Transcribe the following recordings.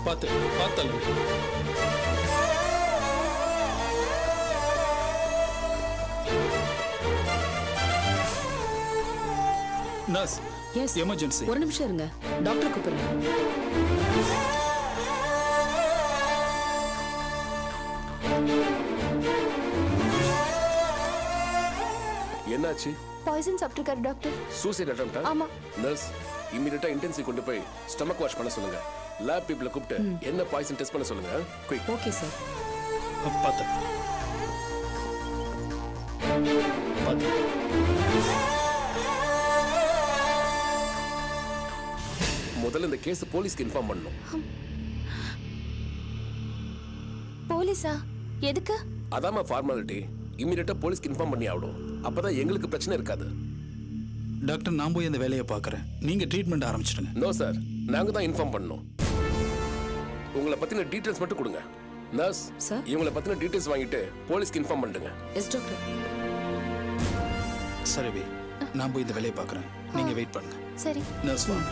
பார்த்து பார்த்தல. Nurse, yes, emergency. ஒரு நிமிஷம் இருங்க, டாக்டர் கூப்பிடுறேன். என்னாச்சு? பாய்சன் சாப்பிட்டிருக்காரு டாக்டர். சூசைட் அட்டெம்ப்டா? ஆமா. நர்ஸ், இமிடியேட்டா இன்டென்சிவ் கொண்டு போய் ஸ்டமக் வாஷ் பண்ண சொல்லுங்க. லேப் பீப்பிள கூப்பிட்டு என்ன பாய்சன் டெஸ்ட் பண்ண சொல்லுங்க. குயிக். Okay sir. பார்த்து பார்த்து. முதல்ல இந்த கேஸ் போலீஸ்க்கு இன்ஃபார்ம் பண்ணணும். போலீஸா? எதுக்கு? அதாம ஃபார்மாலிட்டி. இமிடியேட்டா போலீஸ்க்கு இன்ஃபார்ம் பண்ணி ஆகணும். அப்பதான் எங்களுக்கு பிரச்சனை இருக்காது. டாக்டர், நான் போய் அந்த வேலையை பார்க்குறேன். நீங்க ட்ரீட்மெண்ட் ஆரம்பிச்சிடுங்க. நோ சார், நாங்க தான் இன்ஃபார்ம் பண்ணணும். உங்களை பத்தின டீடைல்ஸ் மட்டும் கொடுங்க. நர்ஸ், சார், இவங்களை பத்தின டீடைல்ஸ் வாங்கிட்டு போலீஸ்க்கு இன்ஃபார்ம் பண்ணுங்க. Yes doctor. சரி, நான் போய் இந்த வேலையை பார்க்குறேன். நீங்க வெயிட் பண்ணுங்க. சரி. நர்ஸ் வாங்க.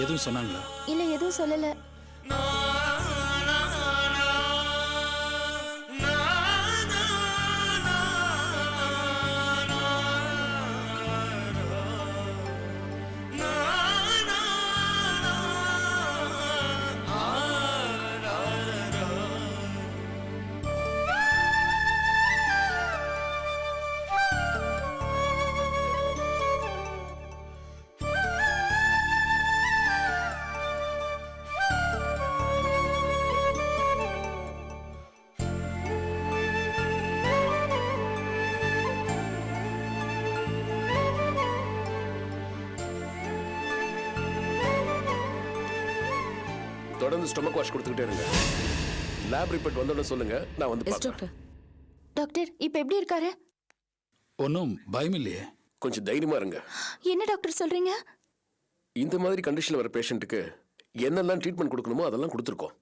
எதுவும் சொன்னாங்களா? இல்ல, எதுவும் சொல்லல. தொடர்ந்து ஸ்டொமக் வாஷ் கொடுத்துக்கிட்டே இருங்க. லேப் ரிப்போர்ட் வந்தோட சொல்லுங்க, நான் வந்து எஸ் பார்க்கறேன். டாக்டர். டாக்டர், இப்ப எப்படி இருக்காரு? ஒன்றும் பயம் இல்லையே. கொஞ்சம் தைரியமா இருங்க. என்ன டாக்டர் சொல்றீங்க? இந்த மாதிரி கண்டிஷன்ல வர பேஷண்ட்டுக்கு என்னெல்லாம் ட்ரீட்மெண்ட் கொடுக்கணுமோ அதெல்லாம் கொடுத்துருக்கோம்.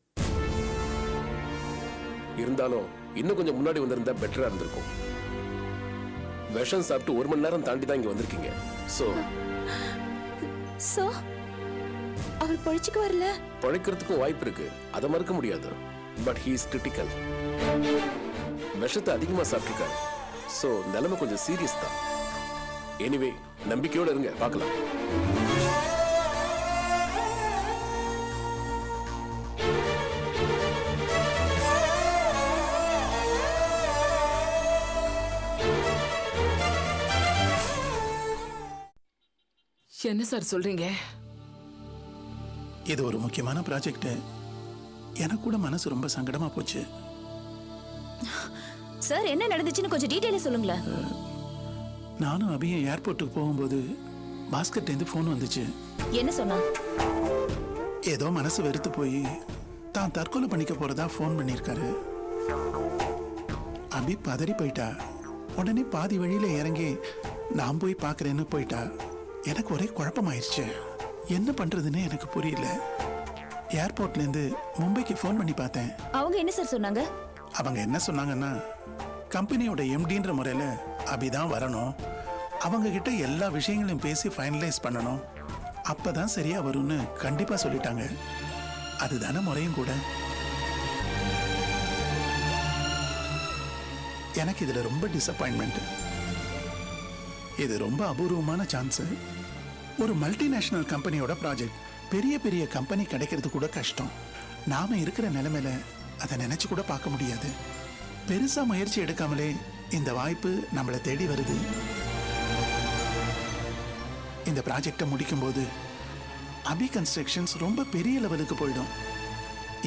இருந்தாலும் இன்னும் கொஞ்சம் முன்னாடி வந்திருந்தா பெட்டரா இருந்திருக்கும். விஷம் சாப்பிட்டு 1 மணி நேரம் தாண்டி தான் இங்க வந்திருக்கீங்க. சோ அவர் பொழிச்சுக்கு வரல. பழைக்கிறதுக்கும் வாய்ப்பு இருக்கு, அதை மறுக்க முடியாது. But he is critical. விஷத்தை அதிகமா சாப்பிட்டிருக்காரு. சோ நிலைமை கொஞ்சம் சீரியஸ் தான். எனிவே, நம்பிக்கையோட இருங்க, பார்க்கலாம். என்ன சார் சொல்றீங்க? இது ஒரு முக்கியமான ப்ராஜெக்ட். எனக்கு கூட மனசு ரொம்ப சங்கடமா போச்சு. சார், என்ன நடந்துச்சுன்னு கொஞ்சம் டீடைலா சொல்லுங்களேன். நானும் அபியும் ஏர்போர்ட்டுக்கு போகும்போது பாஸ்கர்லேருந்து ஃபோன் வந்துச்சு. என்ன சொன்னா? ஏதோ மனசு வெறுத்து போய் தான் தற்கொலை பண்ணிக்க போறதா ஃபோன் பண்ணியிருக்காரு. அபி பதறி போயிட்டா. உடனே பாதி வழியில இறங்கி நான் போய் பார்க்கறேன்னு போயிட்டா. எனக்கு ஒரே குழப்பமாயிருச்சு. என்ன பண்றதுன்னு எனக்கு புரியல. ஏர்போர்ட்லேருந்து மும்பைக்கு ஃபோன் பண்ணி பார்த்தேன். அவங்க என்ன சார் சொன்னாங்க? அவங்க என்ன சொன்னாங்கன்னா, கம்பெனியோட எம்டின்ற முறையில் அபிதான் வரணும், அவங்க கிட்ட எல்லா விஷயங்களையும் பேசி ஃபைனலைஸ் பண்ணணும், அப்பதான் சரியா வரும்னு கண்டிப்பா சொல்லிட்டாங்க. அதுதானே முறையும் கூட. எனக்கு இதுல ரொம்ப டிசப்பாயின்மெண்ட். இது ரொம்ப அபூர்வமான சான்ஸ். ஒரு மல்டிநேஷனல் கம்பெனியோட ப்ராஜெக்ட். பெரிய பெரிய கம்பெனி கிடைக்கிறது கூட கஷ்டம். நாம இருக்கிற நிலைமையில அதை நினைச்சு கூட பார்க்க முடியாது. பெருசா முயற்சி எடுக்காமலே இந்த வாய்ப்பு நம்மளை தேடி வருது. இந்த ப்ராஜெக்டை முடிக்கும்போது அபி கன்ஸ்ட்ரக்ஷன்ஸ் ரொம்ப பெரிய லெவலுக்கு போயிடும்.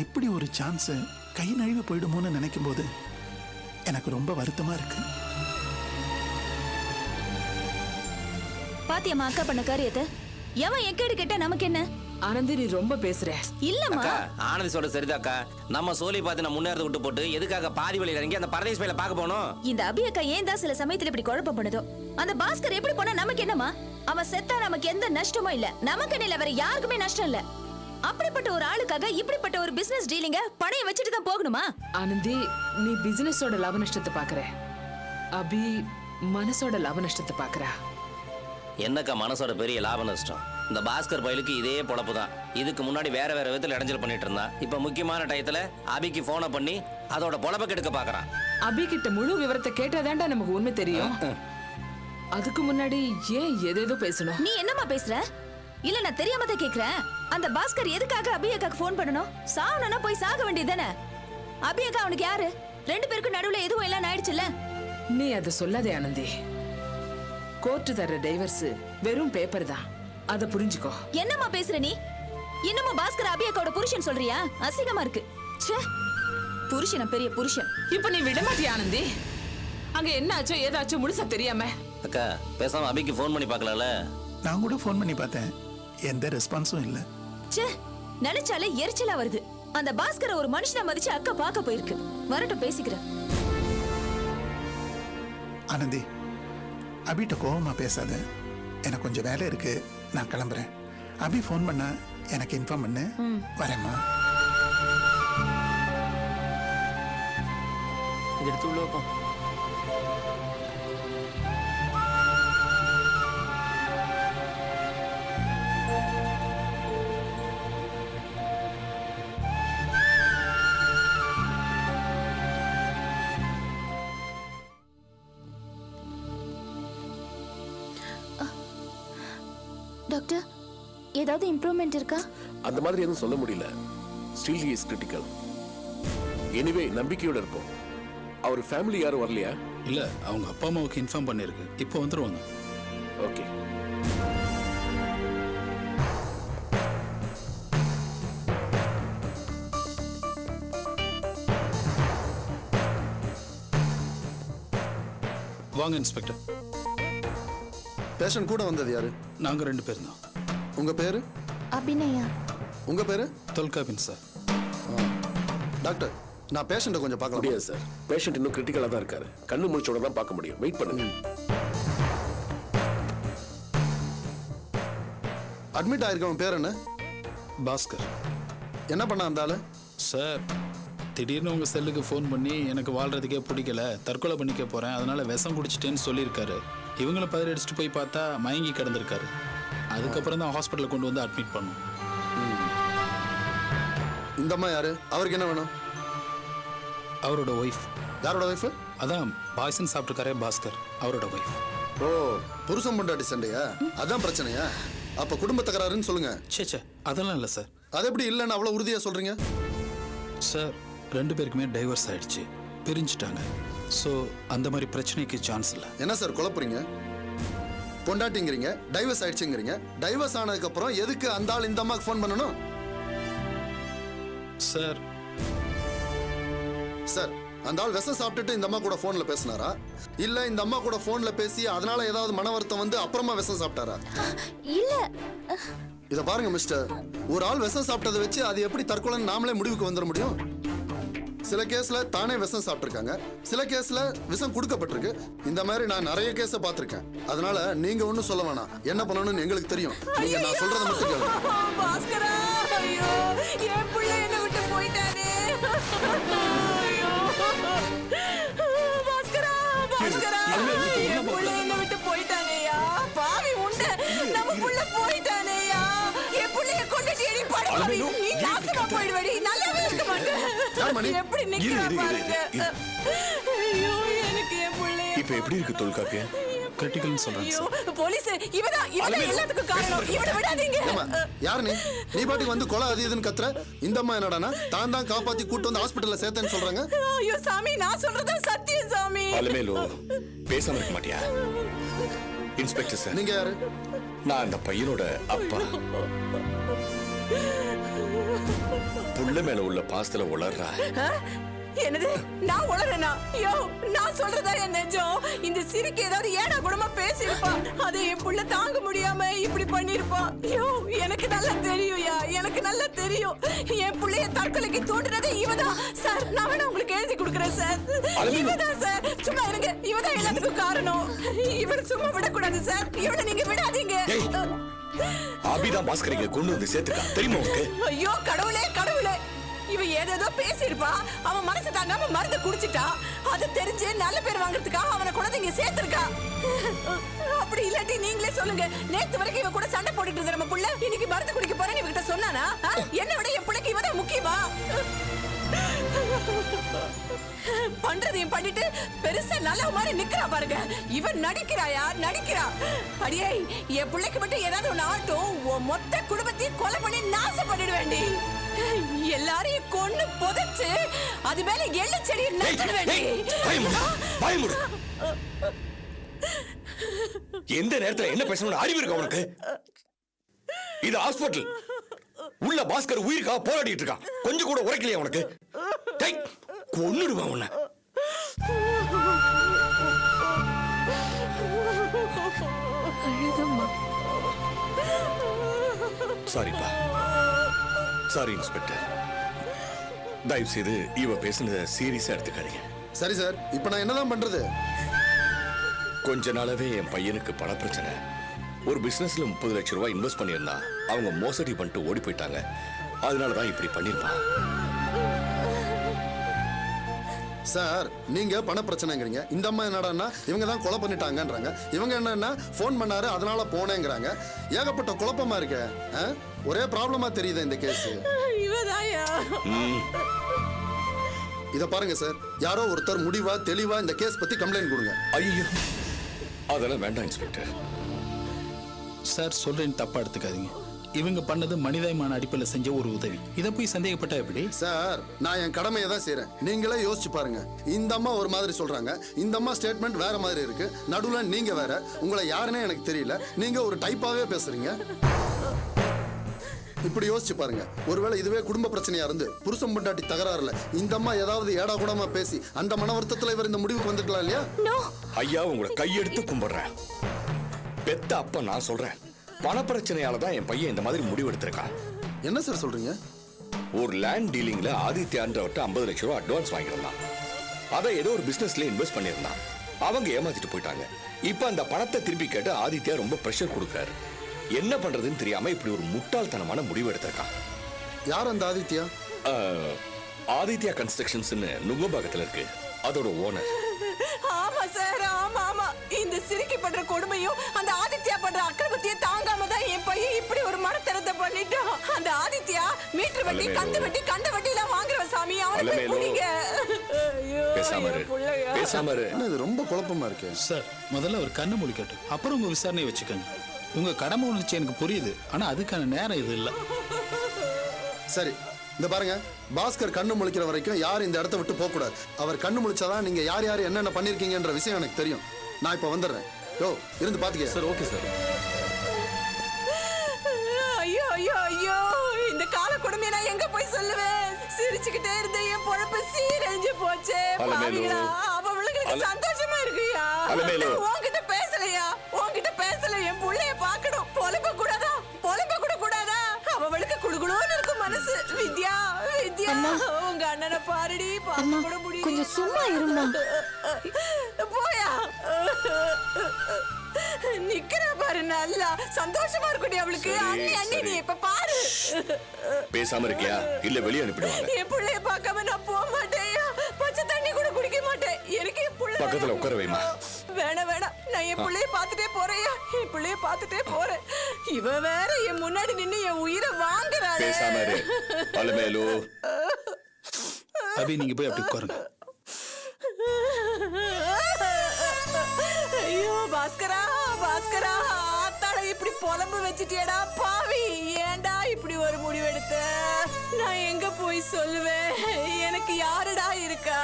இப்படி ஒரு சான்ஸை கை நழுவி போயிடுமோன்னு நினைக்கும் போது எனக்கு ரொம்ப வருத்தமா இருக்கு. பாத்தியம்மா அக்கா பண்ண காரியத்தை? எவன் எக்கேடு கேட்டா நமக்கு என்ன? ஆனந்தி நீ ரொம்ப பேசுற. இல்லம்மா, அக்கா ஆனந்தி சொல்ற சரிதாக்கா. நம்ம சோலி பார்த்து நான் முன்னேறத விட்டு போட்டு எதுக்காக பாதி வழியில இறங்கி அந்த பரதேஷ் பையில பார்க்க போனோம்? இந்த அபி அக்கா ஏன் தான் சில சமயத்துல இப்படி குழப்பம் பண்ணுதோ? அந்த பாஸ்கர் எப்படி போனா நமக்கு என்னமா? அவன் செத்தா நமக்கு எந்த நஷ்டமும் இல்ல, நமக்கு இல்ல, வேற யாருக்குமே நஷ்டம் இல்ல. அப்படிப்பட்ட ஒரு ஆளுக்காக இப்படிப்பட்ட ஒரு பிசினஸ் டீலிங்க பணைய வச்சுட்டு தான் போகணுமா? ஆனந்தி நீ பிசினஸோட லாப நஷ்டத்தை பாக்குற, அபி மனசோட லாப நஷ்டத்தை பாக்குறா. என்னக்கா மனசோட பெரிய லாப நஷ்டம்? இந்த பாஸ்கர் பையலுக்கு இதே பொழப்பு தான். இதுக்கு முன்னாடி வேற வேற விதத்துல இடைஞ்சல் பண்ணிட்டு இருந்தான். இப்ப முக்கியமான டயத்துல அபிக்கு போனை பண்ணி அதோட பொழப்ப கெடுக்க பாக்குறான். அபி கிட்ட முழு விவரத்தை கேட்டாதான்டா நமக்கு உண்மை தெரியும். அதுக்கு முன்னாடி ஏன் ஏதேதோ பேசணும்? நீ என்னம்மா பேசுற? இல்ல நான் தெரியாம தான் கேக்குறேன். அந்த பாஸ்கர் எதுக்காக அபி அக்காக்கு ஃபோன் பண்ணணும்? சாவணும்னா போய் சாக வேண்டியதுதானே? அபி அக்கா அவனுக்கு யாரு? ரெண்டு பேருக்கும் நடுவுல எதுவும் எல்லாம் ஆயிடுச்சுல்ல? நீ அதை சொல்லாதே ஆனந்தி. கோர்ட்டு தர டைவர்ஸ் வெறும் பேப்பர் தான், அதை புரிஞ்சுக்கோ. என்னம்மா பேசுற நீ? இன்னமும் பாஸ்கர் அபி அக்காவோட புருஷன் சொல்றியா? அசிங்கமா இருக்கு. ச்சே, புருஷனா பெரிய புருஷன். இப்ப நீ விட மாட்டியா ஆனந்தி? அங்க என்ன ஆச்சோ ஏதாச்சும் முழுசா தெரியாம? அக்கா பேசாம அபிக்கு போன் பண்ணி பார்க்கலாம்ல? நான் கூட ஃபோன் பண்ணி பார்த்தேன், எந்த ரெஸ்பான்ஸும் இல்லை. ச்சே, நினைச்சாலே எரிச்சலா வருது. அந்த பாஸ்கரை ஒரு மனுஷனை மதிச்சு அக்கா பார்க்க போயிருக்கு. வரட்டும் பேசிக்கிறேன். ஆனந்தி, அபிட்ட கோவமா பேசாத. எனக்கு கொஞ்சம் வேலை இருக்கு, நான் கிளம்புறேன். அபி ஃபோன் பண்ணா எனக்கு இன்ஃபார்ம் பண்ணு. வரேம்மா. இது எடுத்து உள்ள வைப்போம். டாக்டர், ஏதாவது இம்ப்ரூவ்மெண்ட் இருக்கா? அந்த மாதிரி எதுவும் சொல்ல முடியல. Still he is critical. Anyway நம்பிக்கையோட இருப்போம். அவர் ஃபேமிலி யாரும் வரலையா? இல்ல, அவங்க அப்பா அம்மாவுக்கு இன்ஃபார்ம் பண்ணிருக்கு, இப்போ வந்துருவாங்க. ஓகே. வாங்க இன்ஸ்பெக்டர். பேஷண்ட் கூட வந்தது யாரு? நாங்க 2 பேர் தான். உங்க பேரு? அபிநயா. உங்க பேரு? தொல்காப்பின் சார். டாக்டர், நான் பேஷண்ட்டை கொஞ்சம் பார்க்க முடியாது சார். பேஷண்ட் இன்னும் கிரிட்டிக்கலா தான் இருக்காரு. கண்ணு முழிச்சோட தான் பார்க்க முடியும். வெயிட் பண்ணுங்க. அட்மிட் ஆயிருக்கவன் பேர் என்ன? பாஸ்கர். என்ன பண்ண அந்த ஆளு? சார், திடீர்னு உங்க செல்லுக்கு ஃபோன் பண்ணி எனக்கு வாழ்றதுக்கே பிடிக்கல, தற்கொலை பண்ணிக்க போறேன், அதனால விஷம் குடிச்சிட்டேன்னு சொல்லியிருக்காரு. இவங்களும் பதறி அடிச்சுட்டு போய் பார்த்தா மயங்கி கிடந்திருக்காரு. அதுக்கப்புறம் தான் ஹாஸ்பிட்டலில் கொண்டு வந்து அட்மிட் பண்ணோம். இந்த அம்மா யாரு? அவருக்கு என்ன வேணும்? அவரோட ஒய்ஃப். யாரோட ஒய்ஃப்? அதான் பாய்சன் சாப்பிட்டுருக்காரே பாஸ்கர், அவரோட ஒய்ஃப். ஓ, புருஷன் பொண்டாட்டி சண்டையா? அதான் பிரச்சனையா? அப்ப குடும்ப தகராறுன்னு சொல்லுங்க. சே, அதெல்லாம் இல்லை சார். அது எப்படி இல்லைன்னு அவ்வளவு உறுதியா சொல்றீங்க? சார், 2 பேருக்குமே டைவர்ஸ் ஆயிடுச்சு, பிரிஞ்சுட்டாங்க. ஸோ அந்த மாதிரி பிரச்சனைக்கு சான்ஸ் இல்லை. என்ன சார் குழப்புறீங்க? பொண்டாட்டிங்கிறீங்க, டைவர்ஸ் ஆயிடுச்சுங்கிறீங்க. டைவர்ஸ் ஆனதுக்கு அப்புறம் எதுக்கு அந்த ஆள் இந்த அம்மாக்கு ஃபோன் பண்ணணும்? சார், சார், அந்த ஆள் விஷம் சாப்பிட்டுட்டு இந்த அம்மா கூட போன்ல பேசினாரா, இல்ல இந்த அம்மா கூட போன்ல பேசி அதனால ஏதாவது மன வருத்தம் வந்து அப்புறமா விஷம் சாப்பிட்டாரா? இல்ல. இத பாருங்க மிஸ்டர், ஒரு ஆள் விஷம் சாப்பிட்டதை வச்சு அது எப்படி தற்கொலைன்னு நாமளே முடிவுக்கு வந்துட முடியும்? சில கேஸ்ல தானே விஷம் சாப்பிட்டிருக்காங்க, சில கேஸ்ல விஷம் கொடுக்கப்பட்டிருக்கு. இந்த மாதிரி நான் நிறைய கேஸை பார்த்திருக்கேன். அதனால நீங்க ஒன்னும் சொல்ல வேணாம். என்ன பண்ணணும்னு எங்களுக்கு தெரியும். நீங்க நான் சொல்றதை மட்டும் கேளுங்க. பாஸ்கரா, ஐயோ என் புள்ள என்ன விட்டு போயிட்டானே. ஐயோ பாஸ்கரா, பாஸ்கரா, என் புள்ள என்ன விட்டு போயிட்டானேயா. பாவி உண்டு, நம்ம புள்ள போயிட்டானேயா. என் புள்ளைய கொண்டுட்டு எடி படுவாடி. நீ நாசமா போயிடுவடி. நல்லாவே இருக்க மாட்டே. எப்படி நிக்கிற பாருங்க. ஐயோ எனக்கு என் புள்ளைய. இப்ப எப்படி இருக்கு தொல்காப்பியா? என் கிரிட்டிக்கல்னு சொல்றாங்க ஐயோ சார். போலீஸ் இவதான் எல்லாத்துக்கும் காரணம். இவனை விடாதீங்க. ஏம்மா, யார் நீ பாட்டுக்கு வந்து கொலை அது இதுன்னு கத்துற. இந்த அம்மா என்னடானா தான் காப்பாத்தி கூட்டு வந்து ஹாஸ்பிட்டல்ல சேர்த்தேன்னு சொல்றாங்க. ஐயோ சாமி, நான் சொல்றது சத்தியம் சாமி. அலமேலு பேசாம இருக்க மாட்டியா? இன்ஸ்பெக்டர் சார், நீங்க யாரு? நான் அந்த பையனோட அப்பா. புள்ள மேல உள்ள பாசத்துல உளர்றா. என்னது? நான் உளறேனா? ஐயோ, நான் சொல்றதா என் நெஜம். இந்த சிரிக்கு ஏதாவது ஏடா கூடமா பேசியிருப்பா. அதை என் புள்ள தாங்க முடியாம இப்படி பண்ணிருப்பா. ஐயோ, எனக்கு நல்லா தெரியும்யா, எனக்கு நல்லா தெரியும். என் புள்ளைய தற்கொலைக்கு தூண்டுனது இவதான் சார். நான் வேணா உங்களுக்கு எழுதி கொடுக்குறேன் சார். இவதான் சார். சும்மா இருங்க, இவதான் எல்லாத்துக்கும் காரணம். இவனை சும்மா விடக்கூடாது சார். இவனை நீங்க விடாதீங்க. ஆபிதான் பாஸ்கரிங்க கொண்டு வந்து சேர்த்துக்கா, தெரியுமா உனக்கு? ஐயோ கடவுளே, கடவுளே, இவன் ஏதேதோ பேசியிருப்பா. அவன் மனசு தாங்காம மருந்து குடிச்சிட்டா. அது தெரிஞ்சு நல்ல பேர் வாங்குறதுக்காக அவனை கொண்டு இங்க சேர்த்திருக்கா. அப்படி இல்லாட்டி நீங்களே சொல்லுங்க. நேத்து வரைக்கும் இவன் கூட சண்டை போட்டுட்டு இருந்த நம்ம புள்ள இன்னைக்கு மருந்து குடிக்க போறேன்னு இவகிட்ட சொன்னானா? என்ன விட என் பிள்ளைக்கு இவதான் முக்கியமா? பண்றதையும் பண்ணிட்டு பெருசா நல்ல மாதிரி நிக்கிறா பாருங்க. இவன் நடிக்கிறாயா? நடிக்கிறா. அடியே, என் பிள்ளைக்கு மட்டும் ஏதாவது ஒண்ணு ஆட்டும், மொத்த குடும்பத்தையும் கொலை பண்ணி நாசம் பண்ணிடுவேண்டி. எல்லாரையும் கொன்னு புதைச்சு அது மேல எள்ளு செடியை நட்டுடுவேண்டி. பயமுடு. எந்த நேரத்துல என்ன பேசணும்னு அறிவு இருக்கா உனக்கு? இது ஹாஸ்பிட்டல். உள்ள பாஸ்கர் உயிருக்காக போராடிட்டு இருக்கான். கொஞ்சம் கூட உரைக்கலையா உனக்கு? கொன்னுடுவான் உன்னை. சாரிப்பா. Sorry inspector. தயவு செய்து இவ பேசுனத சீரியஸா எடுத்துக்காதீங்க. சரி சார், இப்ப நான் என்னதான் பண்றது? கொஞ்ச நாளாவே என் பையனுக்கு பண பிரச்சனை. ஒரு பிசினஸ்ல 30 லட்சம் ரூபாய் இன்வெஸ்ட் பண்ணியிருந்தா அவங்க மோசடி பண்ணிட்டு ஓடி போயிட்டாங்க. அதனாலதான் இப்படி பண்ணிருப்பான். சார், நீங்க பண பிரச்சனைங்கிறீங்க. இந்த அம்மா என்னடான்னா இவங்க தான் கொலை பண்ணிட்டாங்கன்றாங்க. இவங்க என்னன்னா போன் பண்ணாரு அதனால போனேங்கிறாங்க. ஏகப்பட்ட குழப்பமா இருக்கு. ஒரே ப்ராப்ளமா தெரியுது இந்த கேஸ். இவதாயா? இத பாருங்க சார், யாரோ ஒருத்தர் முடிவா தெளிவா இந்த கேஸ் பத்தி கம்ப்ளைண்ட் கொடுங்க. ஐயோ, அதெல்லாம் வேண்டாம் இன்ஸ்பெக்டர். சார் சொல்றேன்னு தப்பா எடுத்துக்காதீங்க. இவங்க பண்ணது மனிதாயமான அடிப்படையில் செஞ்ச ஒரு உதவி. இதை போய் சந்தேகப்பட்டா எப்படி? சார், நான் என் கடமையை தான் செய்யறேன். நீங்களே யோசிச்சு பாருங்க. இந்த அம்மா ஒரு மாதிரி சொல்றாங்க, இந்த அம்மா ஸ்டேட்மெண்ட் வேற மாதிரி இருக்கு. நடுவுல நீங்க வேற. உங்களை யாருன்னே எனக்கு தெரியல. நீங்க ஒரு டைப்பாவே பேசுறீங்க. இப்படி யோசிச்சு பாருங்க. ஒருவேளை இதுவே குடும்ப பிரச்சனையா இருந்து புருஷன் பொண்டாட்டி தகராறுல இந்த அம்மா ஏதாவது ஏடா கூடமா பேசி அந்த மன வருத்தத்துல இவர் இந்த முடிவுக்கு வந்துருக்கலாம் இல்லையா? ஐயா, உங்களை கையெடுத்து கும்பிடுறேன். பெத்த அப்ப நான் சொல்றேன், பண பிரச்சனையால தான் என் பையன் இந்த மாதிரி முடிவு எடுத்திருக்கான். என்ன சார் சொல்றீங்க? ஒரு லேண்ட் டீலிங்ல ஆதித்யான்றவர்கிட்ட 50 லட்சம் ரூபாய் அட்வான்ஸ் வாங்கியிருந்தான். அதை ஏதோ ஒரு பிசினஸ்ல இன்வெஸ்ட் பண்ணியிருந்தான். அவங்க ஏமாத்திட்டு போயிட்டாங்க. இப்ப அந்த பணத்தை திருப்பி கேட்டு ஆதித்யா ரொம்ப பிரஷர் கொடுக்குறாரு. என்ன பண்றதுன்னு தெரியாம இப்படி ஒரு முட்டாள்தனமான முடிவு எடுத்திருக்கான். யார் அந்த ஆதித்யா? ஆதித்யா கன்ஸ்ட்ரக்ஷன்ஸ் நுங்கம்பாக்கத்துல இருக்கு. அதோட ஓனர். ஆமா சார், ஆமா ஆமா. இந்த சிரிக்கி பண்ற கொடுமையும் அந்த ஆதித்யா பண்ற அக்கிரமத்தையும் தாங்காம தான் என் பையன் இப்படி ஒரு மனத்தரத்தை பண்ணிட்டான். அந்த ஆதித்யா மீட்டர் வட்டி, கந்து வட்டி, கண்ட வட்டி எல்லாம் வாங்குற சாமி. அவனை போய் புடிங்க. பேசாம இரு, பேசாம இரு. என்ன இது ரொம்ப குழப்பமா இருக்கு சார். முதல்ல ஒரு கண்ணு மூடிக்கட்டும், அப்புறம் உங்க விசாரணையை வச்சுக்கோங்க. உங்க கடமை உணர்ச்சி எனக்கு புரியுது, ஆனா அதுக்கான நேரம் இது இல்ல. சரி, இந்த பாருங்க, பாஸ்கர் கண்ணு முழிக்கிற வரைக்கும் யாரும் இந்த இடத்த விட்டு போக கூடாது. அவர் கண்ணு முழிச்சாதான் நீங்க யார் யார் என்னென்ன பண்ணிருக்கீங்கன்ற விஷயம் எனக்கு தெரியும். நான் இப்ப வந்துடுறேன். யோ, இருந்து பாத்துக்க சார். Okay sir. ஐயோ ஐயோ ஐயோ, இந்த கால கொடுமையை நான் எங்க போய் சொல்லுவேன்? சிரிச்சுக்கிட்டே இருந்த என் பொழப்பு சீரழிஞ்சு போச்சே. பாவிங்களா, அவங்களுக்கு சந்தோஷமா இருக்குயா. உன்கிட்ட பேசலையா? உன்கிட்ட பேசல. என் புள்ளைய பார்க்கணும். பொழப்ப கூடாதா? பொழப்ப கூட கூடாதா? அவளுக்கு குடுகுடுன்னு இருக்கும் மனசு. வித்யா, வித்யா, உங்க அண்ணனை பாருடி. பார்க்க கூட முடியும். கொஞ்சம் சும்மா இருமா. போயா. நிக்கிறா பாரு, நல்லா சந்தோஷமா இருக்குடி அவளுக்கு. அண்ணி அண்ணி, நீ இப்ப பாரு. பேசாம இருக்கியா இல்ல வெளியே அனுப்பிடுவாங்க? என் புள்ளைய பார்க்காம நான் போக மாட்டேயா. பச்சை தண்ணி கூட குடிக்க மாட்டேன். எனக்கு என் புள்ள பக்கத்துல உட்கார வைமா. வேணாம் வேணாம், நான் என் புள்ளைய பார்த்துட்டே போறேயா. என் புள்ளைய பார்த்துட்டே போறேன். இவ வேற என் முன்னாடி நின்னு என் உயிரை வாங்குறாளே. பேசாம இரு அலமேலு. அபி, நீங்க போய் அப்படி உட்காருங்க. ஐயோ பாஸ்கரா பாஸ்கரா ஆத்தாட இப்படி புலம்பு வச்சிட்டியடா பாவி. ஏன்டா இப்படி ஒரு முடிவெடுத்த? நான் எங்க போய் சொல்லுவேன்? எனக்கு யாருடா இருக்கா?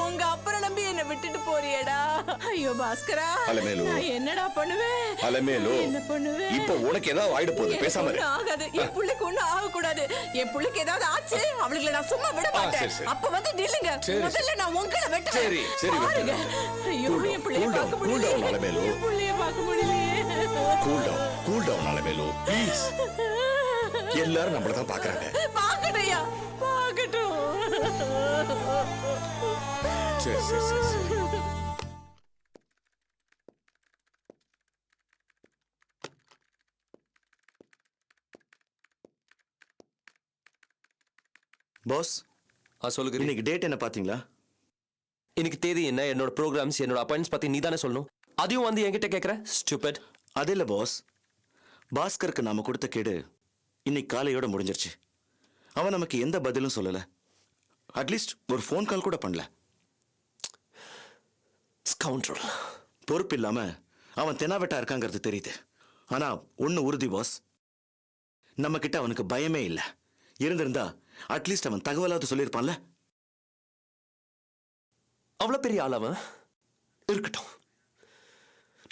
உங்க அப்புறம் நம்பி என்ன விட்டுட்டு போறியடா. ஐயோ பாஸ்கரா, அலமேலு. நான் என்னடா பண்ணுவேன்? அலமேலு, என்ன பண்ணுவேன்? இப்போ உனக்கு ஏதாவது ஆயிட போகுது, எனக்கு பேசாம இரு. ஒண்ணும் ஆகாது. என் புள்ளைக்கு ஒண்ணும் ஆகக்கூடாது. என் புள்ளைக்கு ஏதாவது ஆச்சு அவளுக்கு நான் சும்மா விட மாட்டேன். சரி, சரி. அப்ப வந்து நில்லுங்க. சரி. முதல்ல நான் உங்களை வெட்டுறேன். சரி, சரி, பாருங்க. வெட்டுறேன். ஐயோ Cool down, என் பிள்ளைய cool down, பார்க்க cool down, முடியலையே. அலமேலு. என் பிள்ளைய பார்க்க முடியலையே. Cool down Alamelu, please. எல்லாரும் நம்மள தான் பாக்குறாங்க. பார்க்கட்டையா, பார்க்கட்டும். சரி சரி சரி சரி. பாஸ் சொல்லுங்க. இன்னைக்கு டேட் என்ன பாத்தீங்களா? இன்னைக்கு தேதி என்ன, என்னோட ப்ரோக்ராம்ஸ், என்னோட அப்பாயின்ட்ஸ் பத்தி நீ தானே சொல்லணும். அதையும் வந்து என்கிட்ட கேட்குற ஸ்டூபிட். அது இல்ல பாஸ், பாஸ்கருக்கு நாம கொடுத்த கேடு இன்னைக்கு காலையோட முடிஞ்சிருச்சு. அவன் நமக்கு எந்த பதிலும் சொல்லல. அட்லீஸ்ட் ஒரு ஃபோன் கால் கூட பண்ணல. ஸ்கவுண்டரல். பொறுப்பு இல்லாம அவன் தெனாவெட்டா இருக்காங்கிறது தெரியுது. ஆனா ஒண்ணு உறுதி பாஸ், நம்ம கிட்ட அவனுக்கு பயமே இல்ல. இருந்திருந்தா அட்லீஸ்ட் அவன் தகவலாவது சொல்லியிருப்பான்ல. அவ்வளவு பெரிய ஆள் அவன். இருக்கட்டும்,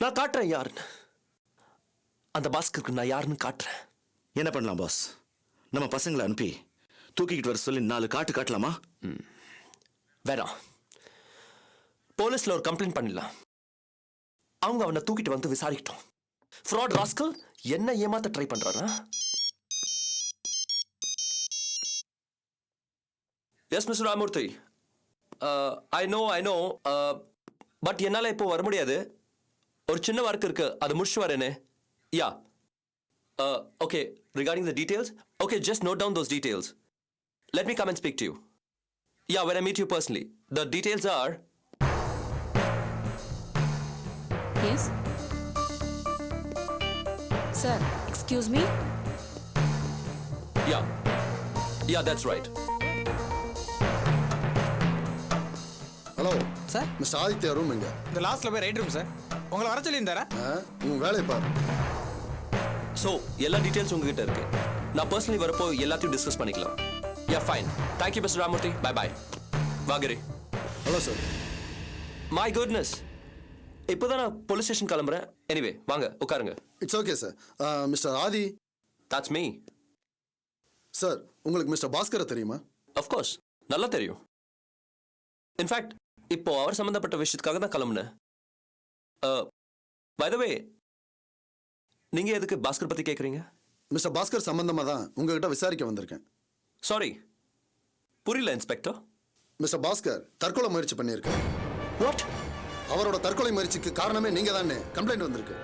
நான் காட்டுறேன் யாருன்னு. அந்த பாஸ்கருக்கு நான் யாருன்னு காட்டுறேன். என்ன பண்ணலாம் பாஸ்? நம்ம பசங்களை அனுப்பி தூக்கிக்கிட்டு வர சொல்லி 4 காட்டு காட்டலாமா? வேணாம். போலீஸ்ல ஒரு கம்ப்ளைண்ட் பண்ணிடலாம். அவங்க அவனை தூக்கிட்டு வந்து விசாரிக்கட்டும். ஃப்ராட் ராஸ்கல் என்ன ஏமாத்த ட்ரை பண்றானா? S mister Ramurthy, I know, but என்னால் இப்போ வர முடியாது. ஒரு சின்ன ஒர்க் இருக்கு, அதை முடிச்சுட்டு வரேனே. Yeah, okay. Regarding the details, okay, just note down those details. Let me come and speak to you. Yeah, when I meet you personally. The details are... Yes. Sir, excuse me. Yeah, that's right. Hello sir, mister Aditya room எங்க? இந்த லாஸ்ட்ல போய் right room sir. உங்களை வர சொல்லியிருந்தாரா? உன் வேலையை பாரு. So, எல்லா டீடைல்ஸ் உங்ககிட்ட இருக்கு. நான் பர்சனலி வரப்போ எல்லாத்தையும் டிஸ்கஸ் பண்ணிக்கலாம். Yeah, fine. Thank you, Mr. Ramurthy. Bye-bye. வாகரி. Hello sir. My goodness. இப்போதான் நான் போலீஸ் ஸ்டேஷன் கிளம்புறேன். எனிவே, வாங்க உட்காருங்க. It's okay sir. Mister Adhi. That's me. சார், உங்களுக்கு மிஸ்டர் பாஸ்கரை தெரியுமா? Of course. நல்லா தெரியும். இன்ஃபேக்ட், இப்போ அவர் சம்பந்தப்பட்ட விஷயத்துக்காக தான் கிளம்புனேன். By the way, நீங்க எதுக்கு பாஸ்கர் பத்தி கேக்குறீங்க? மிஸ்டர் பாஸ்கர் சம்பந்தமா தான் உங்ககிட்ட விசாரிக்க வந்திருக்கேன். சாரி, புரியல இன்ஸ்பெக்டர். மிஸ்டர் பாஸ்கர் தற்கொலை முயற்சி பண்ணியிருக்காரு. வாட்? அவரோட தற்கொலை முயற்சிக்கு காரணமே நீங்க தானே கம்ப்ளைண்ட் வந்திருக்கு.